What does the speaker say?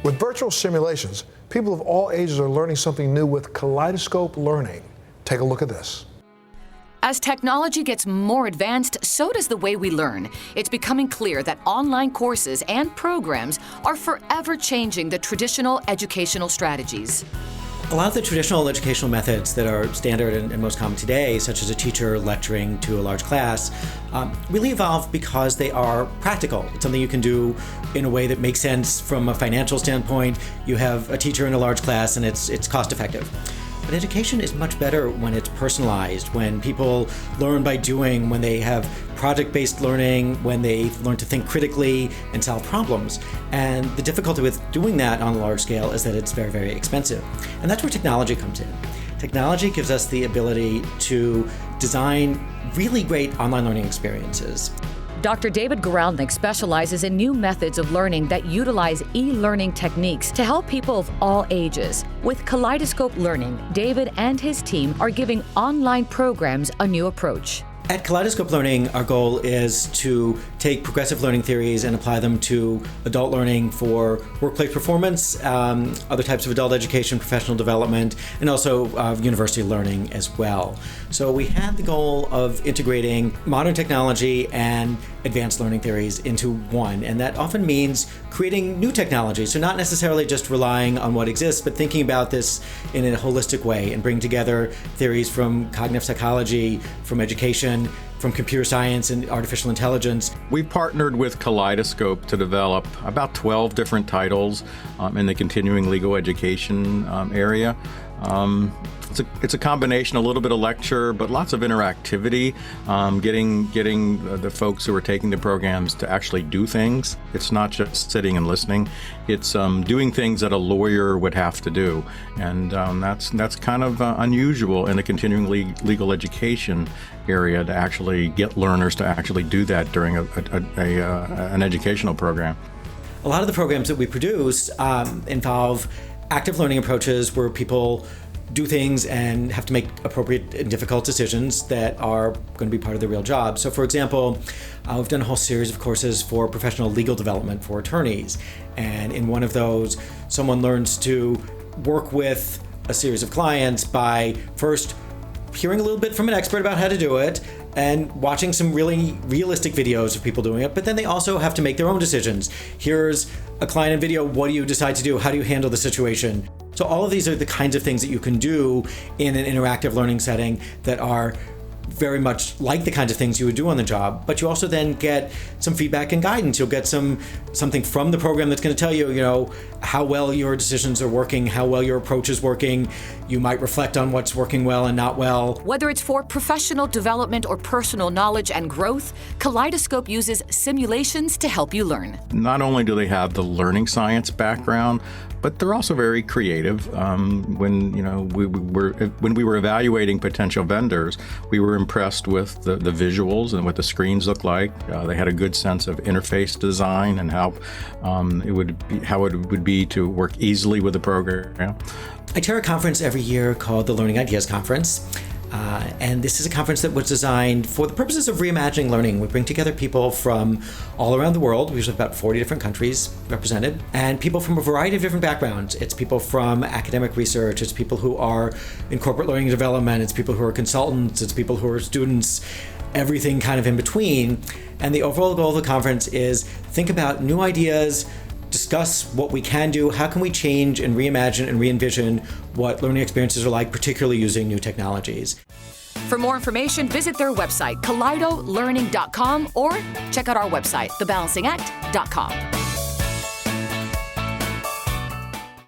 With virtual simulations, people of all ages are learning something new with Kaleidoscope Learning. Take a look at this. As technology gets more advanced, so does the way we learn. It's becoming clear that online courses and programs are forever changing the traditional educational strategies. A lot of the traditional educational methods that are standard and most common today, such as a teacher lecturing to a large class, really evolved because they are practical. It's something you can do in a way that makes sense from a financial standpoint. You have a teacher in a large class and it's cost effective. But education is much better when it's personalized, when people learn by doing, when they have project-based learning, when they learn to think critically and solve problems. And the difficulty with doing that on a large scale is that it's very, very expensive. And that's where technology comes in. Technology gives us the ability to design really great online learning experiences. Dr. David Guralnick specializes in new methods of learning that utilize e-learning techniques to help people of all ages. With Kaleidoscope Learning, David and his team are giving online programs a new approach. At Kaleidoscope Learning, our goal is to take progressive learning theories and apply them to adult learning for workplace performance, other types of adult education, professional development, and also university learning as well. So we had the goal of integrating modern technology and advanced learning theories into one, and that often means creating new technology. So not necessarily just relying on what exists, but thinking about this in a holistic way and bring together theories from cognitive psychology, from education, from computer science and artificial intelligence. We partnered with Kaleidoscope to develop about 12 different titles in the continuing legal education area. It's a combination, a little bit of lecture, but lots of interactivity, getting the folks who are taking the programs to actually do things. It's not just sitting and listening. It's doing things that a lawyer would have to do. And that's kind of unusual in the continuing legal education area, to actually get learners to actually do that during an educational program. A lot of the programs that we produce involve active learning approaches where people do things and have to make appropriate and difficult decisions that are going to be part of their real job. So for example, we've done a whole series of courses for professional legal development for attorneys. And in one of those, someone learns to work with a series of clients by first hearing a little bit from an expert about how to do it and watching some really realistic videos of people doing it, but then they also have to make their own decisions. Here's a client in video, what do you decide to do? How do you handle the situation? So all of these are the kinds of things that you can do in an interactive learning setting that are very much like the kinds of things you would do on the job, but you also then get some feedback and guidance. You'll get something from the program that's going to tell you, how well your decisions are working, how well your approach is working. You might reflect on what's working well and not well. Whether it's for professional development or personal knowledge and growth, Kaleidoscope uses simulations to help you learn. Not only do they have the learning science background, but they're also very creative. When we were evaluating potential vendors, we were impressed with the visuals and what the screens look like. They had a good sense of interface design and how it would be to work easily with the program. I chair a conference every year called the Learning Ideas Conference. And this is a conference that was designed for the purposes of reimagining learning. We bring together people from all around the world. We usually have about 40 different countries represented, and people from a variety of different backgrounds. It's people from academic research, it's people who are in corporate learning and development, it's people who are consultants, it's people who are students, everything kind of in between. And the overall goal of the conference is think about new ideas, discuss what we can do, how can we change and reimagine and re-envision what learning experiences are like, particularly using new technologies. For more information, visit their website, kaleidolearning.com, or check out our website, thebalancingact.com.